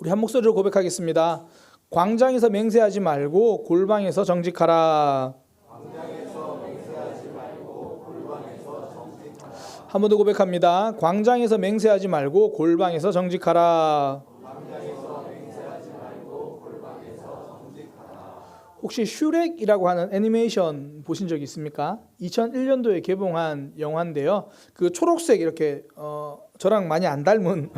우리 한 목소리로 고백하겠습니다. 광장에서 맹세하지 말고 골방에서 정직하라. 한 번 더 고백합니다. 광장에서 맹세하지 말고 골방에서 정직하라. 혹시 슈렉이라고 하는 애니메이션 보신 적 있습니까? 2001년도에 개봉한 영화인데요. 그 초록색 이렇게 저랑 많이 안 닮은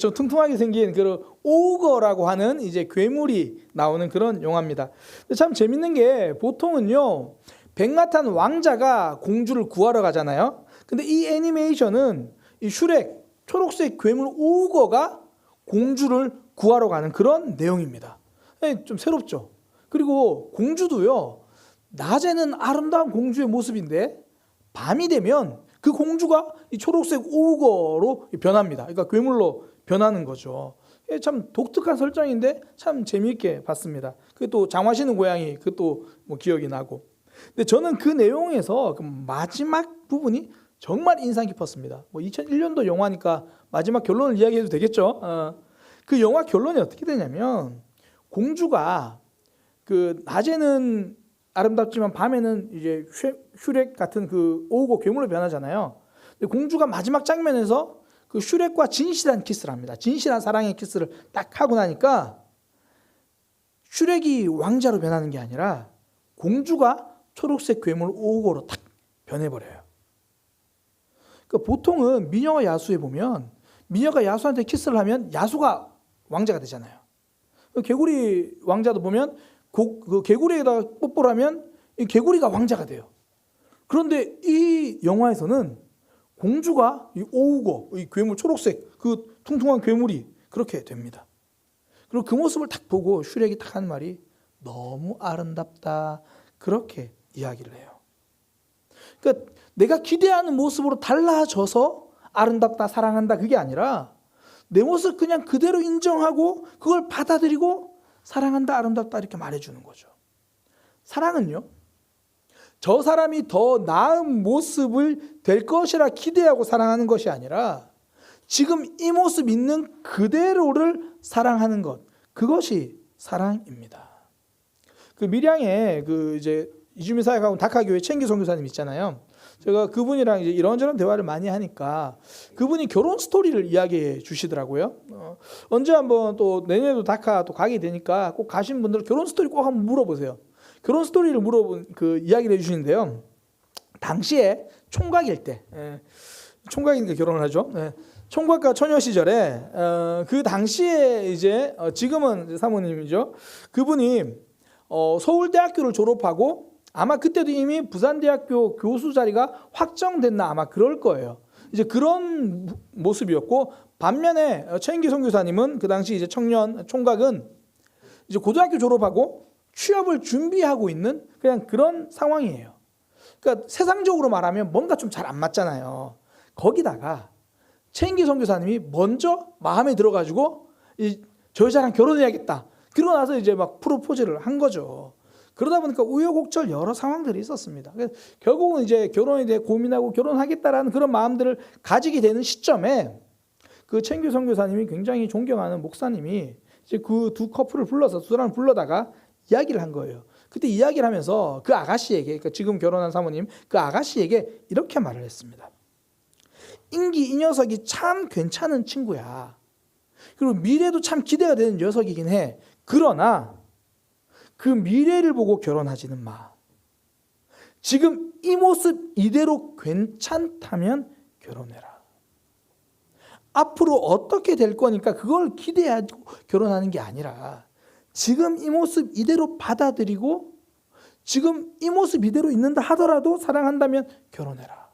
좀 퉁퉁하게 생긴 그 오우거라고 하는 이제 괴물이 나오는 그런 영화입니다. 참 재밌는 게 보통은요 백마탄 왕자가 공주를 구하러 가잖아요. 근데 이 애니메이션은 이 슈렉 초록색 괴물 오우거가 공주를 구하러 가는 그런 내용입니다. 좀 새롭죠. 그리고 공주도요 낮에는 아름다운 공주의 모습인데 밤이 되면 그 공주가 이 초록색 오우거로 변합니다. 그러니까 괴물로 변하는 거죠. 참 독특한 설정인데 참 재미있게 봤습니다. 그게 또 장화시는 고양이 그것도 뭐 기억이 나고. 근데 저는 그 내용에서 그 마지막 부분이 정말 인상 깊었습니다. 뭐 2001년도 영화니까 마지막 결론을 이야기해도 되겠죠. 그 영화 결론이 어떻게 되냐면 공주가 그 낮에는 아름답지만 밤에는 이제 슈렉 같은 그 오우거 괴물로 변하잖아요. 근데 공주가 마지막 장면에서 그 슈렉과 진실한 키스를 합니다. 진실한 사랑의 키스를 딱 하고 나니까 슈렉이 왕자로 변하는 게 아니라 공주가 초록색 괴물 오우거로 딱 변해버려요. 그러니까 보통은 미녀와 야수에 보면 미녀가 야수한테 키스를 하면 야수가 왕자가 되잖아요. 개구리 왕자도 보면 그 개구리에다가 뽀뽀를 하면 이 개구리가 왕자가 돼요. 그런데 이 영화에서는 공주가 이 오우거, 이 괴물 초록색 그 퉁퉁한 괴물이 그렇게 됩니다. 그리고 그 모습을 딱 보고 슈렉이 딱 하는 말이 너무 아름답다 그렇게 이야기를 해요. 그러니까 내가 기대하는 모습으로 달라져서 아름답다 사랑한다 그게 아니라 내 모습 그냥 그대로 인정하고 그걸 받아들이고 사랑한다 아름답다 이렇게 말해주는 거죠. 사랑은요 저 사람이 더 나은 모습을 될 것이라 기대하고 사랑하는 것이 아니라 지금 이 모습 있는 그대로를 사랑하는 것 그것이 사랑입니다. 그 밀양에 그 이제 이주민 사역하고 다카교회 최인기 선교사님 있잖아요. 제가 그분이랑 이제 이런저런 대화를 많이 하니까 그분이 결혼 스토리를 이야기해 주시더라고요. 언제 한번 또 내년에도 다카 또 가게 되니까 꼭 가신 분들 결혼 스토리 꼭 한번 물어보세요. 결혼 스토리를 물어본 그 이야기를 해주시는데요. 당시에 총각일 때, 총각이니까 결혼을 하죠. 총각과 처녀 시절에 그 당시에 이제 지금은 사모님이죠. 그분이 서울대학교를 졸업하고 아마 그때도 이미 부산대학교 교수 자리가 확정됐나 아마 그럴 거예요. 이제 그런 모습이었고 반면에 최인기 선교사님은 그 당시 이제 청년 총각은 이제 고등학교 졸업하고 취업을 준비하고 있는 그냥 그런 상황이에요. 그러니까 세상적으로 말하면 뭔가 좀 잘 안 맞잖아요. 거기다가 최인기 선교사님이 먼저 마음에 들어가지고 저 여자랑 결혼해야겠다. 그러고 나서 이제 막 프로포즈를 한 거죠. 그러다 보니까 우여곡절 여러 상황들이 있었습니다. 결국은 이제 결혼에 대해 고민하고 결혼하겠다라는 그런 마음들을 가지게 되는 시점에 그 최인규 선교사님이 굉장히 존경하는 목사님이 이제 그 두 커플을 불러서 두 사람을 불러다가 이야기를 한 거예요. 그때 이야기를 하면서 그 아가씨에게, 그러니까 지금 결혼한 사모님, 그 아가씨에게 이렇게 말을 했습니다. 인기 이 녀석이 참 괜찮은 친구야. 그리고 미래도 참 기대가 되는 녀석이긴 해. 그러나 그 미래를 보고 결혼하지는 마. 지금 이 모습 이대로 괜찮다면 결혼해라. 앞으로 어떻게 될 거니까 그걸 기대하고 결혼하는 게 아니라 지금 이 모습 이대로 받아들이고 지금 이 모습 이대로 있는다 하더라도 사랑한다면 결혼해라.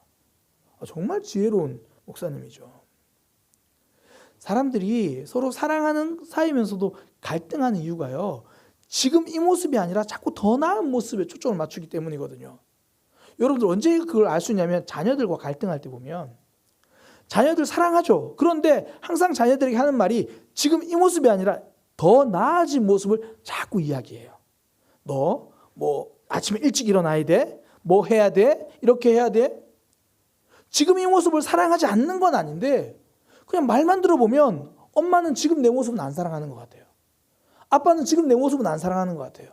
정말 지혜로운 목사님이죠. 사람들이 서로 사랑하는 사이면서도 갈등하는 이유가요. 지금 이 모습이 아니라 자꾸 더 나은 모습에 초점을 맞추기 때문이거든요. 여러분들 언제 그걸 알 수 있냐면 자녀들과 갈등할 때 보면 자녀들 사랑하죠. 그런데 항상 자녀들에게 하는 말이 지금 이 모습이 아니라 더 나아진 모습을 자꾸 이야기해요. 너 뭐 아침에 일찍 일어나야 돼? 뭐 해야 돼? 이렇게 해야 돼? 지금 이 모습을 사랑하지 않는 건 아닌데 그냥 말만 들어보면 엄마는 지금 내 모습은 안 사랑하는 것 같아요. 아빠는 지금 내 모습은 안 사랑하는 것 같아요.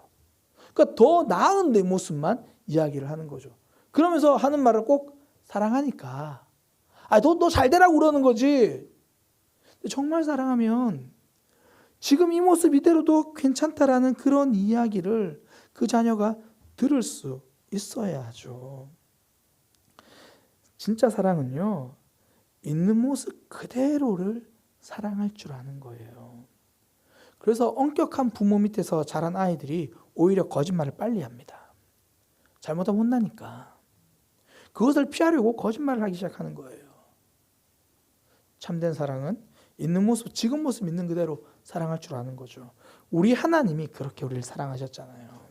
그러니까 더 나은 내 모습만 이야기를 하는 거죠. 그러면서 하는 말을 꼭 사랑하니까. 너 잘 되라고 그러는 거지. 정말 사랑하면 지금 이 모습 이대로도 괜찮다라는 그런 이야기를 그 자녀가 들을 수 있어야 하죠. 진짜 사랑은요, 있는 모습 그대로를 사랑할 줄 아는 거예요. 그래서 엄격한 부모 밑에서 자란 아이들이 오히려 거짓말을 빨리 합니다. 잘못하면 혼나니까. 그것을 피하려고 거짓말을 하기 시작하는 거예요. 참된 사랑은 있는 모습, 지금 모습 있는 그대로 사랑할 줄 아는 거죠. 우리 하나님이 그렇게 우리를 사랑하셨잖아요.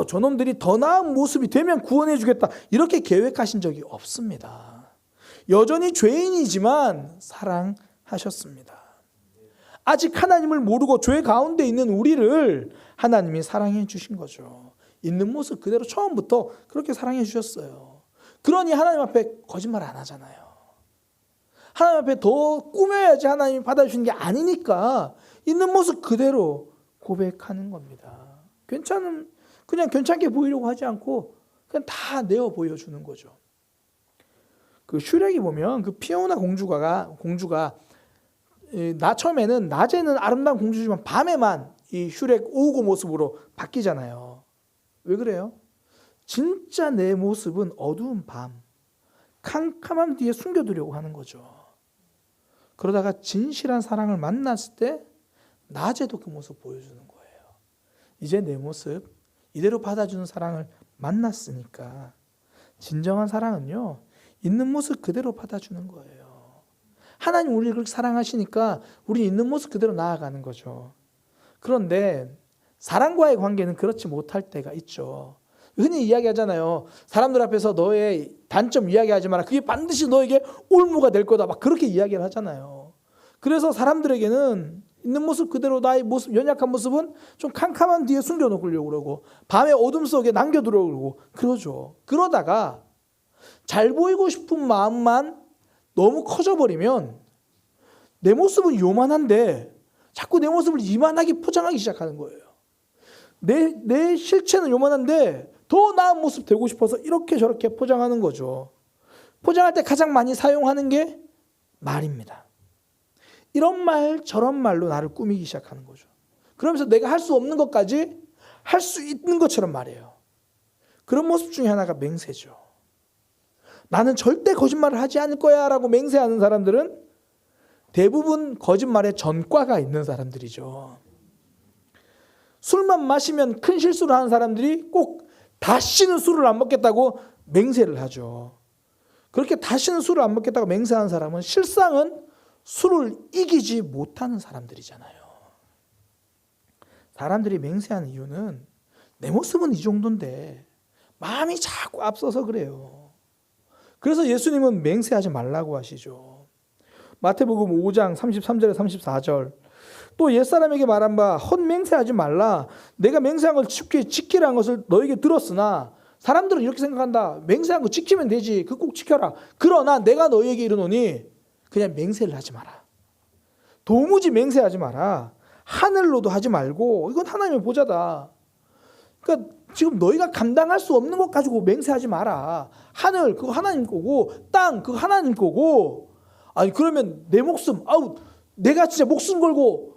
저놈들이 더 나은 모습이 되면 구원해 주겠다, 이렇게 계획하신 적이 없습니다. 여전히 죄인이지만 사랑하셨습니다. 아직 하나님을 모르고 죄 가운데 있는 우리를 하나님이 사랑해 주신 거죠. 있는 모습 그대로 처음부터 그렇게 사랑해 주셨어요. 그러니 하나님 앞에 거짓말 안 하잖아요. 하나님 앞에 더 꾸며야지 하나님이 받아주시는 게 아니니까 있는 모습 그대로 고백하는 겁니다. 그냥 괜찮게 보이려고 하지 않고 그냥 다 내어 보여주는 거죠. 그 슈렉이 보면 그 피오나 공주가 처음에는 낮에는 아름다운 공주지만 밤에만 이 슈렉 오고 모습으로 바뀌잖아요. 왜 그래요? 진짜 내 모습은 어두운 밤, 캄캄함 뒤에 숨겨두려고 하는 거죠. 그러다가 진실한 사랑을 만났을 때 낮에도 그 모습 보여주는 거예요. 이제 내 모습 이대로 받아주는 사랑을 만났으니까 진정한 사랑은요, 있는 모습 그대로 받아주는 거예요. 하나님 우리를 그렇게 사랑하시니까 우리 있는 모습 그대로 나아가는 거죠. 그런데 사랑과의 관계는 그렇지 못할 때가 있죠. 흔히 이야기하잖아요. 사람들 앞에서 너의 단점 이야기하지 마라. 그게 반드시 너에게 올무가 될 거다. 막 그렇게 이야기를 하잖아요. 그래서 사람들에게는 있는 모습 그대로 나의 모습, 연약한 모습은 좀 캄캄한 뒤에 숨겨놓으려고 그러고 밤의 어둠 속에 남겨두려고 그러죠. 그러다가 잘 보이고 싶은 마음만 너무 커져버리면 내 모습은 요만한데 자꾸 내 모습을 이만하게 포장하기 시작하는 거예요. 내 실체는 요만한데 더 나은 모습 되고 싶어서 이렇게 저렇게 포장하는 거죠. 포장할 때 가장 많이 사용하는 게 말입니다. 이런 말 저런 말로 나를 꾸미기 시작하는 거죠. 그러면서 내가 할 수 없는 것까지 할 수 있는 것처럼 말해요. 그런 모습 중에 하나가 맹세죠. 나는 절대 거짓말을 하지 않을 거야 라고 맹세하는 사람들은 대부분 거짓말에 전과가 있는 사람들이죠. 술만 마시면 큰 실수를 하는 사람들이 꼭 다시는 술을 안 먹겠다고 맹세를 하죠. 그렇게 다시는 술을 안 먹겠다고 맹세하는 사람은 실상은 술을 이기지 못하는 사람들이잖아요. 사람들이 맹세하는 이유는 내 모습은 이 정도인데 마음이 자꾸 앞서서 그래요. 그래서 예수님은 맹세하지 말라고 하시죠. 마태복음 5장 33절에 34절, 또 옛사람에게 말한 바 헛맹세하지 말라. 내가 맹세한 걸 지키라는 것을 너에게 들었으나, 사람들은 이렇게 생각한다. 맹세한 거 지키면 되지. 그거 꼭 지켜라. 그러나 내가 너에게 이르노니 그냥 맹세를 하지 마라. 도무지 맹세하지 마라. 하늘로도 하지 말고, 이건 하나님의 보좌다. 그러니까 지금 너희가 감당할 수 없는 것 가지고 맹세하지 마라. 하늘 그거 하나님 거고, 땅 그거 하나님 거고. 아니 그러면 내 목숨, 내가 진짜 목숨 걸고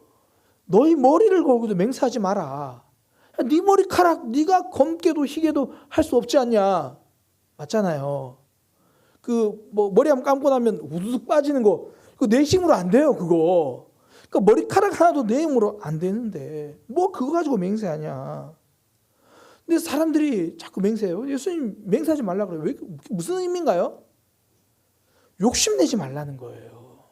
너희 머리를 걸고도 맹세하지 마라. 네 머리카락 네가 검게도 희게도 할 수 없지 않냐. 맞잖아요. 머리 한번 감고 나면 우두둑 빠지는 거, 그거 내 힘으로 안 돼요. 그거. 그러니까 머리카락 하나도 내 힘으로 안 되는데 뭐 그거 가지고 맹세하냐. 근데 사람들이 자꾸 맹세해요. 예수님 맹세하지 말라 그래요. 왜, 무슨 의미인가요? 욕심내지 말라는 거예요.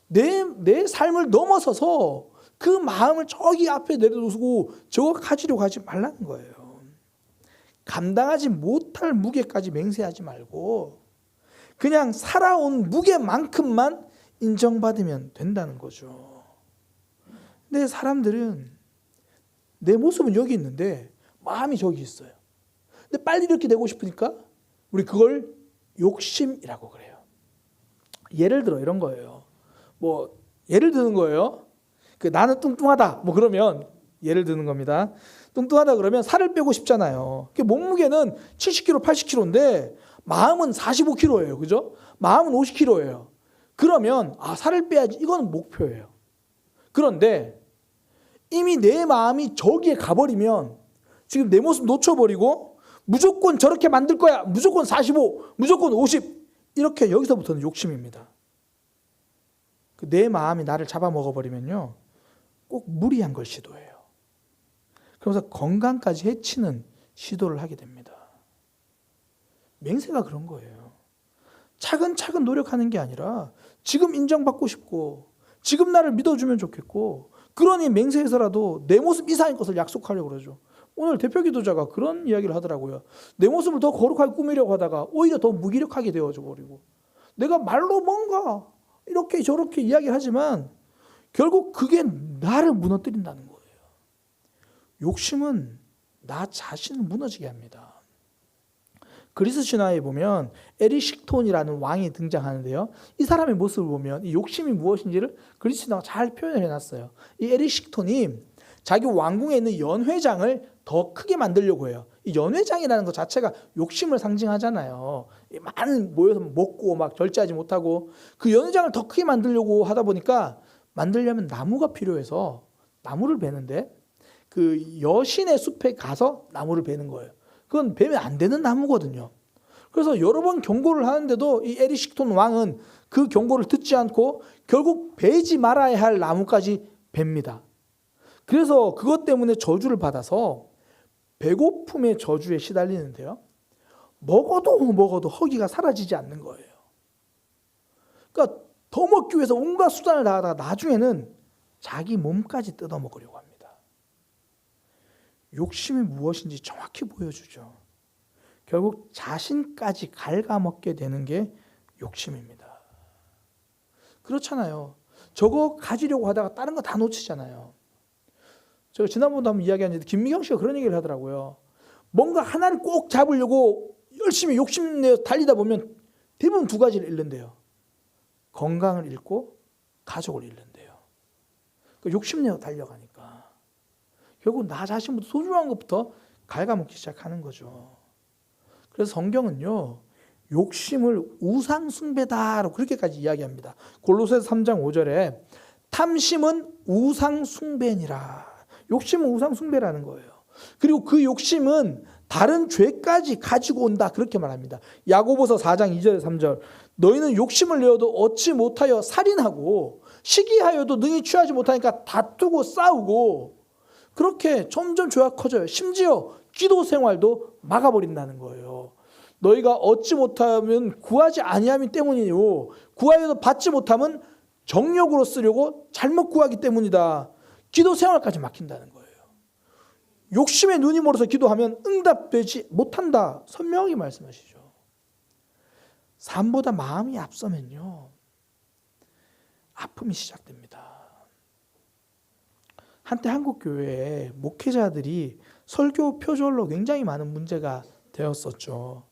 내 삶을 넘어서서 그 마음을 저기 앞에 내려두고 저거 가지려고 하지 말라는 거예요. 감당하지 못할 무게까지 맹세하지 말고 그냥 살아온 무게만큼만 인정받으면 된다는 거죠. 근데 사람들은 내 모습은 여기 있는데 마음이 저기 있어요. 근데 빨리 이렇게 되고 싶으니까 우리 그걸 욕심이라고 그래요. 예를 들어 이런 거예요. 예를 드는 거예요. 나는 뚱뚱하다. 뭐 그러면 예를 드는 겁니다. 뚱뚱하다 그러면 살을 빼고 싶잖아요. 몸무게는 70kg, 80kg인데 마음은 45kg예요. 그죠? 마음은 50kg예요. 그러면 살을 빼야지. 이건 목표예요. 그런데 이미 내 마음이 저기에 가버리면 지금 내 모습 놓쳐버리고 무조건 저렇게 만들 거야. 무조건 45, 무조건 50. 이렇게 여기서부터는 욕심입니다. 내 마음이 나를 잡아먹어버리면요. 꼭 무리한 걸 시도해요. 그러면서 건강까지 해치는 시도를 하게 됩니다. 맹세가 그런 거예요. 차근차근 노력하는 게 아니라 지금 인정받고 싶고 지금 나를 믿어주면 좋겠고 그러니 맹세해서라도 내 모습 이상의 것을 약속하려고 그러죠. 오늘 대표 기도자가 그런 이야기를 하더라고요. 내 모습을 더 거룩하게 꾸미려고 하다가 오히려 더 무기력하게 되어져 버리고 내가 말로 뭔가 이렇게 저렇게 이야기를 하지만 결국 그게 나를 무너뜨린다는 거예요. 욕심은 나 자신을 무너지게 합니다. 그리스 신화에 보면 에리식톤이라는 왕이 등장하는데요. 이 사람의 모습을 보면 이 욕심이 무엇인지를 그리스 신화가 잘 표현을 해놨어요. 이 에리식톤이 자기 왕궁에 있는 연회장을 더 크게 만들려고 해요. 이 연회장이라는 것 자체가 욕심을 상징하잖아요. 많은 모여서 먹고 막 절제하지 못하고 그 연회장을 더 크게 만들려고 하다 보니까 만들려면 나무가 필요해서 나무를 베는데 그 여신의 숲에 가서 나무를 베는 거예요. 그건 베면 안 되는 나무거든요. 그래서 여러 번 경고를 하는데도 이 에리식톤 왕은 그 경고를 듣지 않고 결국 베지 말아야 할 나무까지 뱁니다. 그래서 그것 때문에 저주를 받아서 배고픔의 저주에 시달리는데요. 먹어도 허기가 사라지지 않는 거예요. 그러니까 더 먹기 위해서 온갖 수단을 다하다가 나중에는 자기 몸까지 뜯어먹으려고 합니다. 욕심이 무엇인지 정확히 보여주죠. 결국 자신까지 갉아먹게 되는 게 욕심입니다. 그렇잖아요. 저거 가지려고 하다가 다른 거 다 놓치잖아요. 제가 지난번도 한번 이야기했는데 김미경 씨가 그런 얘기를 하더라고요. 뭔가 하나를 꼭 잡으려고 열심히 욕심내어 달리다 보면 대부분 두 가지를 잃는데요. 건강을 잃고 가족을 잃는데요. 욕심내어 달려가니까. 결국 나 자신부터 소중한 것부터 갉아먹기 시작하는 거죠. 그래서 성경은요. 욕심을 우상숭배다라고 그렇게까지 이야기합니다. 골로새서 3장 5절에 탐심은 우상숭배니라. 욕심은 우상숭배라는 거예요. 그리고 그 욕심은 다른 죄까지 가지고 온다 그렇게 말합니다. 야고보서 4장 2절 3절 너희는 욕심을 내어도 얻지 못하여 살인하고 시기하여도 능히 취하지 못하니까 다투고 싸우고 그렇게 점점 죄가 커져요. 심지어 기도 생활도 막아버린다는 거예요. 너희가 얻지 못하면 구하지 아니함이 때문이요. 구하여도 받지 못하면 정욕으로 쓰려고 잘못 구하기 때문이다. 기도 생활까지 막힌다는 거예요. 욕심에 눈이 멀어서 기도하면 응답되지 못한다. 선명하게 말씀하시죠. 삶보다 마음이 앞서면요. 아픔이 시작됩니다. 한때 한국 교회에 목회자들이 설교 표절로 굉장히 많은 문제가 되었었죠.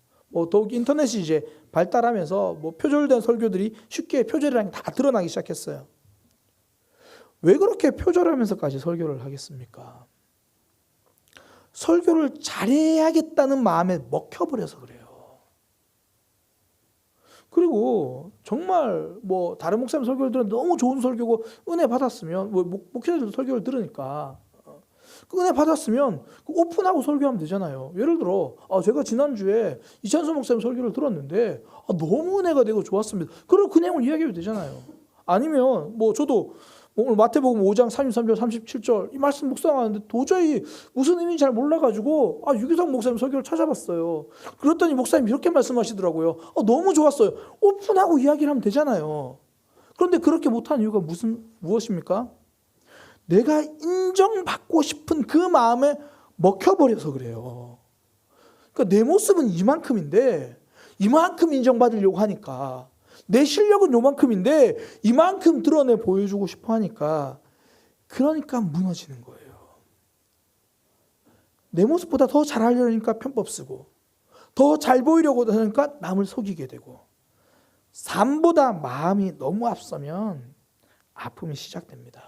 더욱 인터넷이 이제 발달하면서 표절된 설교들이 쉽게 표절이라는 게 다 드러나기 시작했어요. 왜 그렇게 표절하면서까지 설교를 하겠습니까? 설교를 잘해야겠다는 마음에 먹혀버려서 그래요. 그리고 정말 다른 목사님 설교를 들으면 너무 좋은 설교고 은혜 받았으면 목회자들도 설교를 들으니까 그 은혜 받았으면 오픈하고 설교하면 되잖아요. 예를 들어 제가 지난주에 이찬수 목사님 설교를 들었는데 너무 은혜가 되고 좋았습니다. 그럼 그 내용을 이야기해도 되잖아요. 아니면 저도 오늘 마태복음 5장 33절 37절 이 말씀 묵상하는데 도저히 무슨 의미인지 잘 몰라가지고 유기성 목사님 설교를 찾아봤어요. 그랬더니 목사님 이렇게 말씀하시더라고요. 너무 좋았어요. 오픈하고 이야기를 하면 되잖아요. 그런데 그렇게 못하는 이유가 무엇입니까? 내가 인정받고 싶은 그 마음에 먹혀버려서 그래요. 그러니까 내 모습은 이만큼인데 이만큼 인정받으려고 하니까 내 실력은 요만큼인데 이만큼 드러내 보여주고 싶어 하니까 그러니까 무너지는 거예요. 내 모습보다 더 잘하려니까 편법 쓰고 더 잘 보이려고 하니까 남을 속이게 되고 삶보다 마음이 너무 앞서면 아픔이 시작됩니다.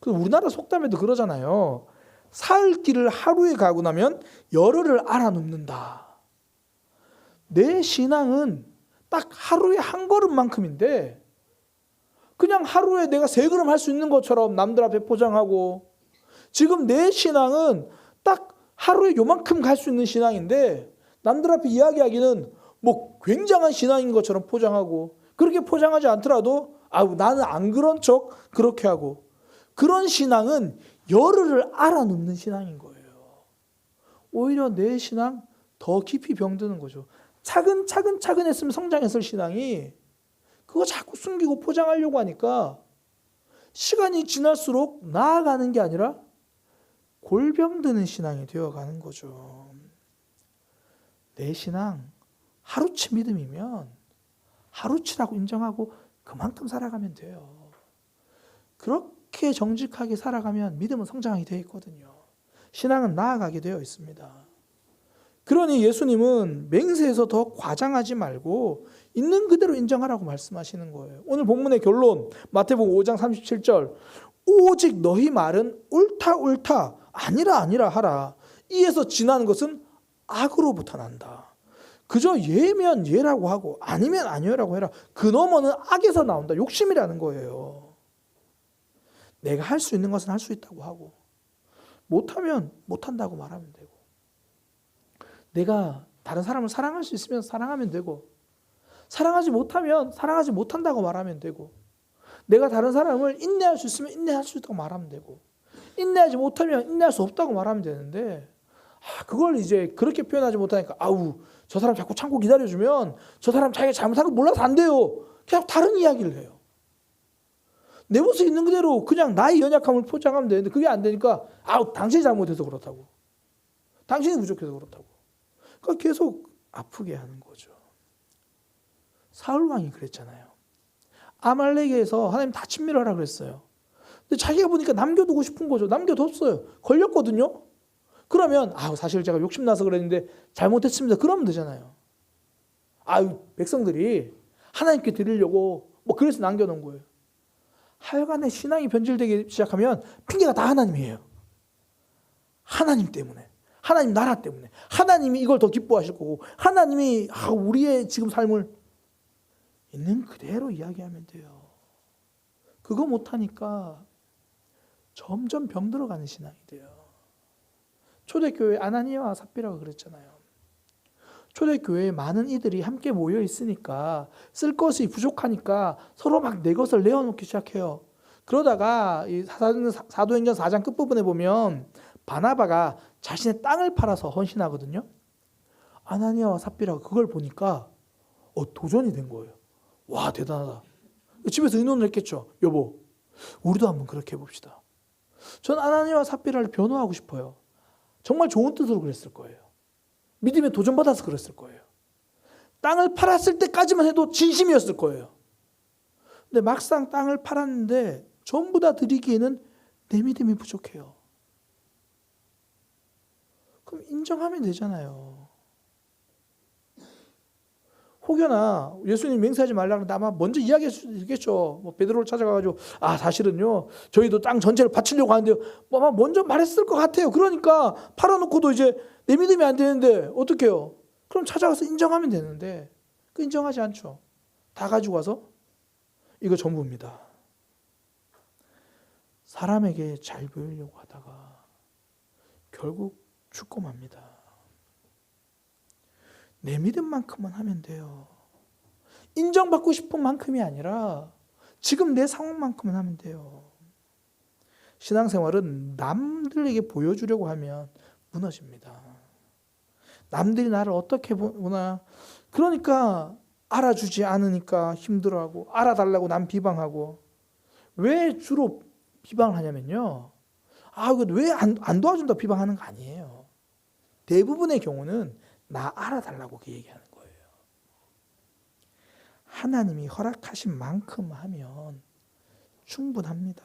그래서 우리나라 속담에도 그러잖아요. 사흘 길을 하루에 가고 나면 열흘을 알아눕는다. 내 신앙은 딱 하루에 한 걸음만큼인데 그냥 하루에 내가 3걸음 할 수 있는 것처럼 남들 앞에 포장하고, 지금 내 신앙은 딱 하루에 요만큼 갈 수 있는 신앙인데 남들 앞에 이야기하기는 뭐 굉장한 신앙인 것처럼 포장하고, 그렇게 포장하지 않더라도 나는 안 그런 척 그렇게 하고, 그런 신앙은 열흘을 알아눕는 신앙인 거예요. 오히려 내 신앙 더 깊이 병드는 거죠. 차근차근 했으면 성장했을 신앙이 그거 자꾸 숨기고 포장하려고 하니까 시간이 지날수록 나아가는 게 아니라 골병드는 신앙이 되어가는 거죠. 내 신앙 하루치 믿음이면 하루치라고 인정하고 그만큼 살아가면 돼요. 그렇게 정직하게 살아가면 믿음은 성장하게 되어 있거든요. 신앙은 나아가게 되어 있습니다. 그러니 예수님은 맹세해서 더 과장하지 말고 있는 그대로 인정하라고 말씀하시는 거예요. 오늘 본문의 결론, 마태복음 5장 37절, 오직 너희 말은 옳다 옳다 아니라 아니라 하라. 이에서 지나는 것은 악으로부터 난다. 그저 예면 예라고 하고 아니면 아니라고 해라. 그 너머는 악에서 나온다. 욕심이라는 거예요. 내가 할 수 있는 것은 할 수 있다고 하고 못하면 못한다고 말하면 되고, 내가 다른 사람을 사랑할 수 있으면 사랑하면 되고, 사랑하지 못하면 사랑하지 못한다고 말하면 되고, 내가 다른 사람을 인내할 수 있으면 인내할 수 있다고 말하면 되고, 인내하지 못하면 인내할 수 없다고 말하면 되는데, 그걸 이제 그렇게 표현하지 못하니까 저 사람 자꾸 참고 기다려주면 저 사람 자기가 잘못한 거 몰라서 안 돼요. 그냥 다른 이야기를 해요. 내 모습 있는 그대로 그냥 나의 연약함을 포장하면 되는데 그게 안 되니까 당신이 잘못해서 그렇다고, 당신이 부족해서 그렇다고, 그러니까 계속 아프게 하는 거죠. 사울 왕이 그랬잖아요. 아말렉에서 하나님 다 친밀하라 그랬어요. 근데 자기가 보니까 남겨두고 싶은 거죠. 남겨뒀어요. 걸렸거든요. 그러면 사실 제가 욕심나서 그랬는데 잘못했습니다. 그러면 되잖아요. 백성들이 하나님께 드리려고 그래서 남겨놓은 거예요. 하여간에 신앙이 변질되기 시작하면 핑계가 다 하나님이에요. 하나님 때문에, 하나님 나라 때문에, 하나님이 이걸 더 기뻐하실 거고, 하나님이 우리의 지금 삶을 있는 그대로 이야기하면 돼요. 그거 못하니까 점점 병들어가는 신앙이 돼요. 초대교회 아나니아와 삽비라가 그랬잖아요. 초대교회에 많은 이들이 함께 모여 있으니까 쓸 것이 부족하니까 서로 막 내 것을 내어놓기 시작해요. 그러다가 이 사도행전 4장 끝부분에 보면 바나바가 자신의 땅을 팔아서 헌신하거든요. 아나니아와 삽비라가 그걸 보니까 도전이 된 거예요. 와, 대단하다. 집에서 의논을 했겠죠. 여보, 우리도 한번 그렇게 해봅시다. 전 아나니아와 삽비라를 변호하고 싶어요. 정말 좋은 뜻으로 그랬을 거예요. 믿음에 도전받아서 그랬을 거예요. 땅을 팔았을 때까지만 해도 진심이었을 거예요. 근데 막상 땅을 팔았는데 전부 다 드리기에는 내 믿음이 부족해요. 그럼 인정하면 되잖아요. 혹여나 예수님 맹세하지 말라 그러는데 아마 먼저 이야기할 수도 있겠죠. 베드로를 찾아가가지고 사실은요 저희도 땅 전체를 바치려고 하는데요. 아마 먼저 말했을 것 같아요. 그러니까 팔아놓고도 이제 내 믿음이 안 되는데 어떡해요? 그럼 찾아가서 인정하면 되는데 그 인정하지 않죠. 다 가지고 와서 이거 전부입니다. 사람에게 잘 보이려고 하다가 결국 죽고 맙니다. 내 믿음만큼만 하면 돼요. 인정받고 싶은 만큼이 아니라 지금 내 상황만큼은 하면 돼요. 신앙생활은 남들에게 보여주려고 하면 무너집니다. 남들이 나를 어떻게 보나, 그러니까 알아주지 않으니까 힘들어하고, 알아달라고 남 비방하고. 왜 주로 비방을 하냐면요, 왜 안 도와준다고 비방하는 거 아니에요. 대부분의 경우는 나 알아달라고 그 얘기하는 거예요. 하나님이 허락하신 만큼 하면 충분합니다.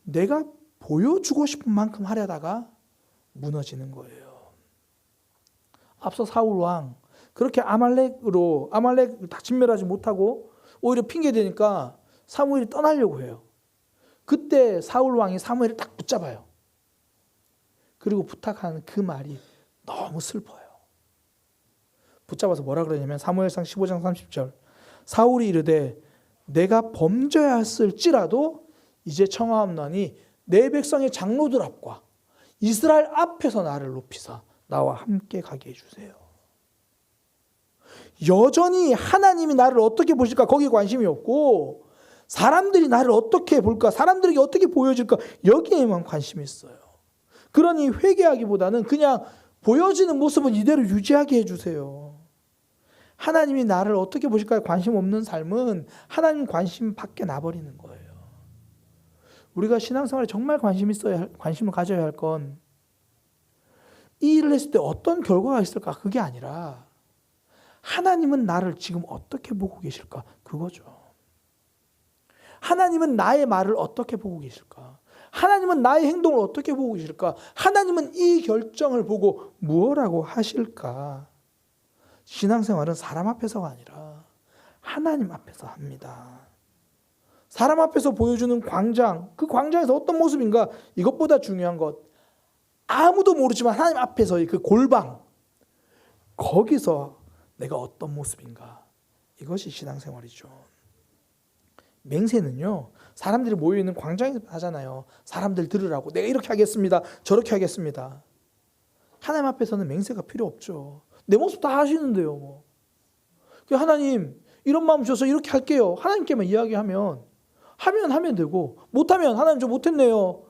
내가 보여주고 싶은 만큼 하려다가 무너지는 거예요. 앞서 사울 왕 그렇게 아말렉 다 진멸하지 못하고 오히려 핑계 대니까 사무엘이 떠나려고 해요. 그때 사울 왕이 사무엘을 딱 붙잡아요. 그리고 부탁하는 그 말이 너무 슬퍼요. 붙잡아서 뭐라 그러냐면 사무엘상 15장 30절 사울이 이르되 내가 범죄하였을지라도 이제 청하옵나니 내 백성의 장로들 앞과 이스라엘 앞에서 나를 높이사 나와 함께 가게 해주세요. 여전히 하나님이 나를 어떻게 보실까 거기에 관심이 없고 사람들이 나를 어떻게 볼까 사람들에게 어떻게 보여질까 여기에만 관심이 있어요. 그러니 회개하기보다는 그냥 보여지는 모습은 이대로 유지하게 해주세요. 하나님이 나를 어떻게 보실까에 관심 없는 삶은 하나님 관심 밖에 나버리는 거예요. 우리가 신앙생활에 정말 관심을 가져야 할 건 이 일을 했을 때 어떤 결과가 있을까 그게 아니라 하나님은 나를 지금 어떻게 보고 계실까 그거죠. 하나님은 나의 말을 어떻게 보고 계실까? 하나님은 나의 행동을 어떻게 보고 계실까? 하나님은 이 결정을 보고 무엇라고 하실까? 신앙생활은 사람 앞에서가 아니라 하나님 앞에서 합니다. 사람 앞에서 보여주는 광장, 그 광장에서 어떤 모습인가 이것보다 중요한 것 아무도 모르지만 하나님 앞에서의 그 골방 거기서 내가 어떤 모습인가 이것이 신앙생활이죠. 맹세는요 사람들이 모여있는 광장에서 하잖아요. 사람들 들으라고 내가 이렇게 하겠습니다 저렇게 하겠습니다. 하나님 앞에서는 맹세가 필요 없죠. 내 모습 다 하시는데요 뭐. 하나님 이런 마음 주셔서 이렇게 할게요 하나님께만 이야기하면 하면 되고 못하면 하나님 저 못했네요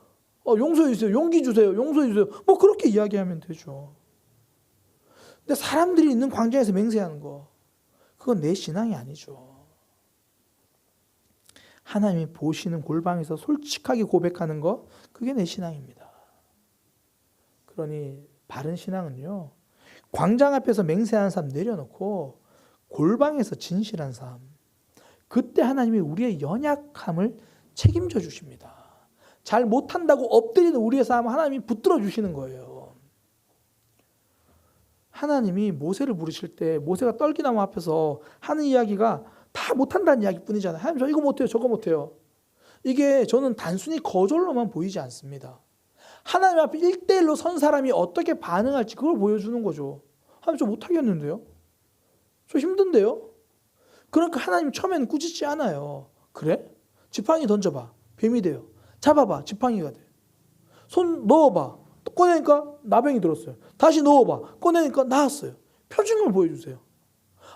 용서해 주세요 용기 주세요 용서해 주세요 뭐 그렇게 이야기하면 되죠. 근데 사람들이 있는 광장에서 맹세하는 거 그건 내 신앙이 아니죠. 하나님이 보시는 골방에서 솔직하게 고백하는 거 그게 내 신앙입니다. 그러니 바른 신앙은요 광장 앞에서 맹세하는 사람 내려놓고 골방에서 진실한 삶 그때 하나님이 우리의 연약함을 책임져 주십니다. 잘 못한다고 엎드리는 우리의 삶을 하나님이 붙들어 주시는 거예요. 하나님이 모세를 부르실 때 모세가 떨기나무 앞에서 하는 이야기가 다 못한다는 이야기뿐이잖아요. 하나님 저 이거 못해요 저거 못해요. 이게 저는 단순히 거절로만 보이지 않습니다. 하나님 앞에 1대1로 선 사람이 어떻게 반응할지 그걸 보여주는 거죠. 하나님 저 못하겠는데요? 저 힘든데요? 그러니까 하나님 처음에는 꾸짖지 않아요. 그래? 지팡이 던져봐. 뱀이 돼요. 잡아봐. 지팡이가 돼. 손 넣어봐. 또 꺼내니까 나병이 들었어요. 다시 넣어봐. 꺼내니까 나았어요. 표징을 보여주세요.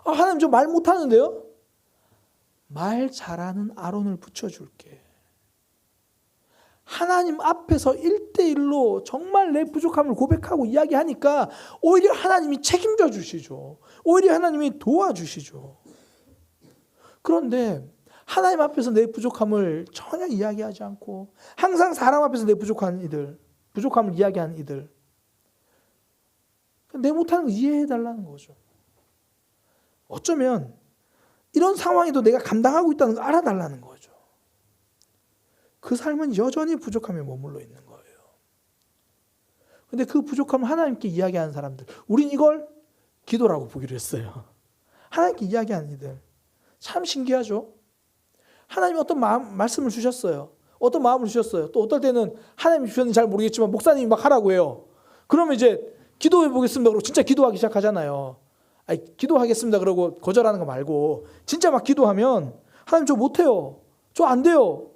하나님 저 말 못하는데요? 말 잘하는 아론을 붙여줄게. 하나님 앞에서 1대1로 정말 내 부족함을 고백하고 이야기하니까 오히려 하나님이 책임져 주시죠. 오히려 하나님이 도와주시죠. 그런데 하나님 앞에서 내 부족함을 전혀 이야기하지 않고 항상 사람 앞에서 내 부족함을 이야기하는 이들 내 못하는 거 이해해달라는 거죠. 어쩌면 이런 상황에도 내가 감당하고 있다는 걸 알아달라는 거죠. 그 삶은 여전히 부족함에 머물러 있는 거예요. 근데 그 부족함을 하나님께 이야기하는 사람들 우린 이걸 기도라고 보기로 했어요. 하나님께 이야기하는 이들 참 신기하죠. 하나님이 어떤 말씀을 주셨어요. 어떤 마음을 주셨어요. 또 어떨 때는 하나님이 주셨는지 잘 모르겠지만 목사님이 막 하라고 해요. 그러면 이제 기도해 보겠습니다. 그러고 진짜 기도하기 시작하잖아요. 기도하겠습니다. 그러고 거절하는 거 말고 진짜 막 기도하면 하나님 저 못해요. 저 안 돼요.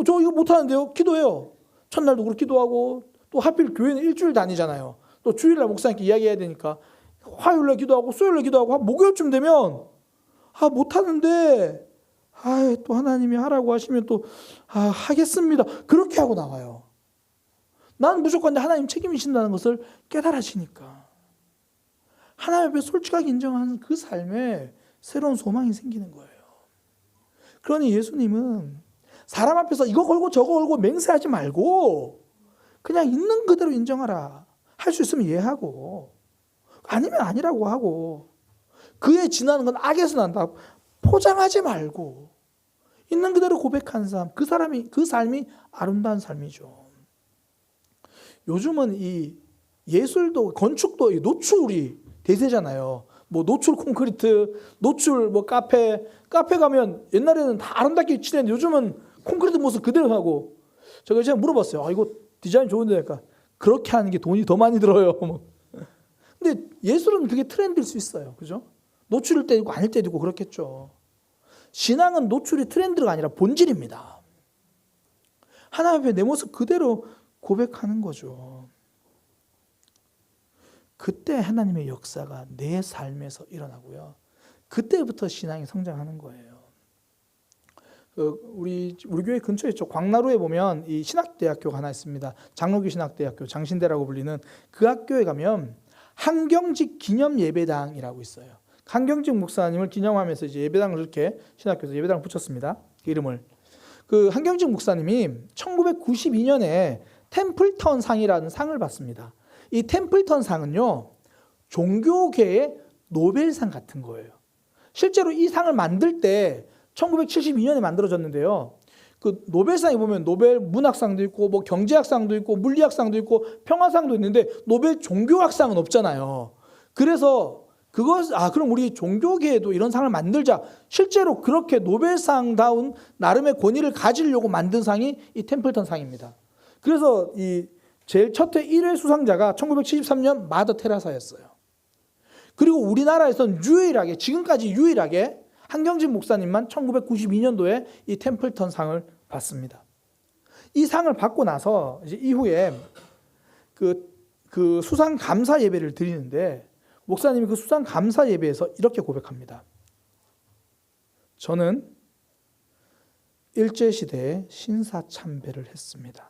저 이거 못하는데요. 기도해요. 첫날도 그렇게 기도하고 또 하필 교회는 일주일 다니잖아요. 또 주일날 목사님께 이야기해야 되니까 화요일날 기도하고 수요일날 기도하고 목요일쯤 되면 못하는데 또 하나님이 하라고 하시면 또 하겠습니다. 그렇게 하고 나와요. 난 무조건 하나님 책임이신다는 것을 깨달아지니까 하나님 앞에 솔직하게 인정하는 그 삶에 새로운 소망이 생기는 거예요. 그러니 예수님은 사람 앞에서 이거 걸고 저거 걸고 맹세하지 말고 그냥 있는 그대로 인정하라. 할 수 있으면 이해하고 아니면 아니라고 하고 그에 지나는 건 악에서 난다. 포장하지 말고 있는 그대로 고백한 삶, 그 삶이 아름다운 삶이죠. 요즘은 이 예술도 건축도 노출이 대세잖아요. 뭐 노출 콘크리트, 노출 뭐 카페 가면 옛날에는 다 아름답게 칠했는데 요즘은 콘크리트 모습 그대로 하고. 제가 물어봤어요. 이거 디자인 좋은데 약간 그렇게 하는 게 돈이 더 많이 들어요. 근데 예술은 그게 트렌드일 수 있어요. 그죠? 노출일 때도 있고 아닐 때도 있고 그렇겠죠. 신앙은 노출이 트렌드가 아니라 본질입니다. 하나님 앞에 내 모습 그대로 고백하는 거죠. 그때 하나님의 역사가 내 삶에서 일어나고요. 그때부터 신앙이 성장하는 거예요. 우리 교회 근처에 있죠. 광나루에 보면 이 신학대학교가 하나 있습니다. 장로교 신학대학교, 장신대라고 불리는 그 학교에 가면 한경직 기념 예배당이라고 있어요. 한경직 목사님을 기념하면서 이제 예배당을 이렇게 신학교에서 예배당을 붙였습니다. 그 이름을. 그 한경직 목사님이 1992년에 템플턴 상이라는 상을 받습니다. 이 템플턴 상은요, 종교계의 노벨상 같은 거예요. 실제로 이 상을 만들 때 1972년에 만들어졌는데요. 그 노벨상에 보면 노벨 문학상도 있고 뭐 경제학상도 있고 물리학상도 있고 평화상도 있는데 노벨 종교학상은 없잖아요. 그래서 그럼 우리 종교계에도 이런 상을 만들자. 실제로 그렇게 노벨상다운 나름의 권위를 가지려고 만든 상이 이 템플턴 상입니다. 그래서 이 제일 첫 해 1회 수상자가 1973년 마더 테레사였어요. 그리고 우리나라에서는 지금까지 유일하게 한경직 목사님만 1992년도에 이 템플턴 상을 받습니다. 이 상을 받고 나서 이제 이후에 그 수상 감사 예배를 드리는데 목사님이 그 수상 감사 예배에서 이렇게 고백합니다. 저는 일제시대에 신사참배를 했습니다.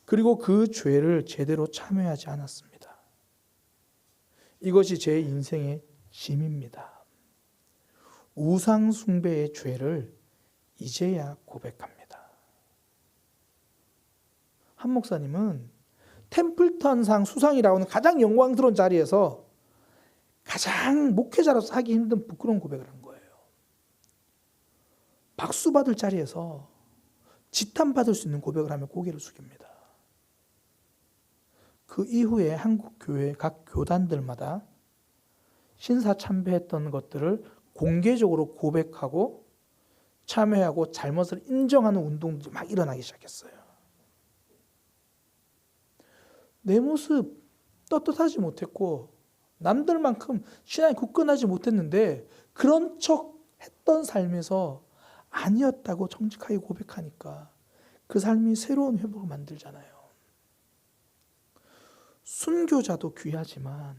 그리고 그 죄를 제대로 참여하지 않았습니다. 이것이 제 인생의 짐입니다. 우상 숭배의 죄를 이제야 고백합니다. 한 목사님은 템플턴상 수상이라고 하는 가장 영광스러운 자리에서 가장 목회자로서 하기 힘든 부끄러운 고백을 한 거예요. 박수 받을 자리에서 지탄받을 수 있는 고백을 하며 고개를 숙입니다. 그 이후에 한국 교회 각 교단들마다 신사참배했던 것들을 공개적으로 고백하고 참회하고 잘못을 인정하는 운동들이 막 일어나기 시작했어요. 내 모습 떳떳하지 못했고 남들만큼 신앙이 굳건하지 못했는데 그런 척 했던 삶에서 아니었다고 정직하게 고백하니까 그 삶이 새로운 회복을 만들잖아요. 순교자도 귀하지만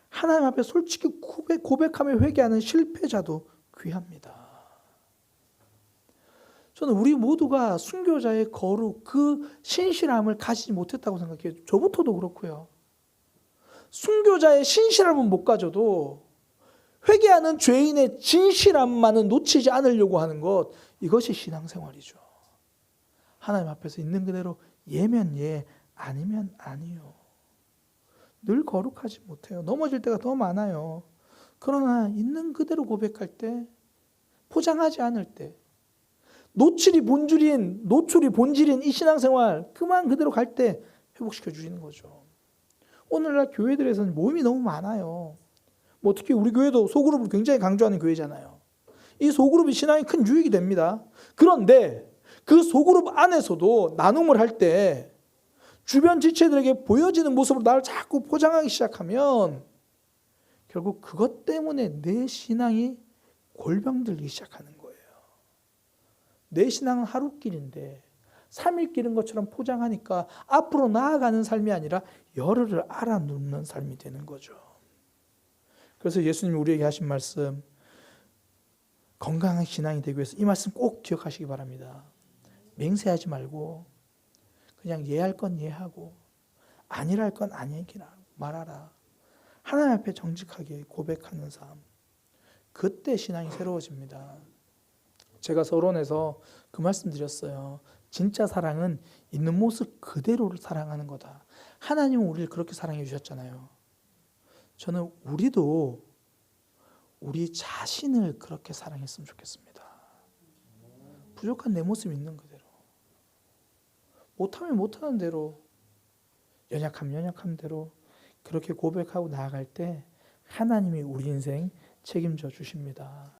하나님 앞에 솔직히 고백하며 회개하는 실패자도 귀합니다. 저는 우리 모두가 순교자의 거룩, 그 신실함을 가지지 못했다고 생각해요. 저부터도 그렇고요. 순교자의 신실함은 못 가져도 회개하는 죄인의 진실함만은 놓치지 않으려고 하는 것, 이것이 신앙생활이죠. 하나님 앞에서 있는 그대로 예면 예, 아니면 아니요. 늘 거룩하지 못해요. 넘어질 때가 더 많아요. 그러나 있는 그대로 고백할 때, 포장하지 않을 때, 노출이 본질인 이 신앙생활 그만 그대로 갈 때 회복시켜 주시는 거죠. 오늘날 교회들에서는 모임이 너무 많아요. 뭐 특히 우리 교회도 소그룹을 굉장히 강조하는 교회잖아요. 이 소그룹이 신앙에 큰 유익이 됩니다. 그런데 그 소그룹 안에서도 나눔을 할 때 주변 지체들에게 보여지는 모습으로 나를 자꾸 포장하기 시작하면 결국 그것 때문에 내 신앙이 골병들기 시작하는 거예요. 내 신앙은 하루길인데 3일 길인 것처럼 포장하니까 앞으로 나아가는 삶이 아니라 열흘을 알아눕는 삶이 되는 거죠. 그래서 예수님이 우리에게 하신 말씀, 건강한 신앙이 되기 위해서 이 말씀 꼭 기억하시기 바랍니다. 맹세하지 말고 그냥 예할 건 예하고 아니랄 건 아니라 말하라. 하나님 앞에 정직하게 고백하는 삶. 그때 신앙이 새로워집니다. 제가 서론에서 그 말씀 드렸어요. 진짜 사랑은 있는 모습 그대로를 사랑하는 거다. 하나님은 우리를 그렇게 사랑해 주셨잖아요. 저는 우리도 우리 자신을 그렇게 사랑했으면 좋겠습니다. 부족한 내 모습 있는 그대로. 못하면 못하는 대로, 연약하면 연약한 대로, 그렇게 고백하고 나아갈 때 하나님이 우리 인생 책임져 주십니다.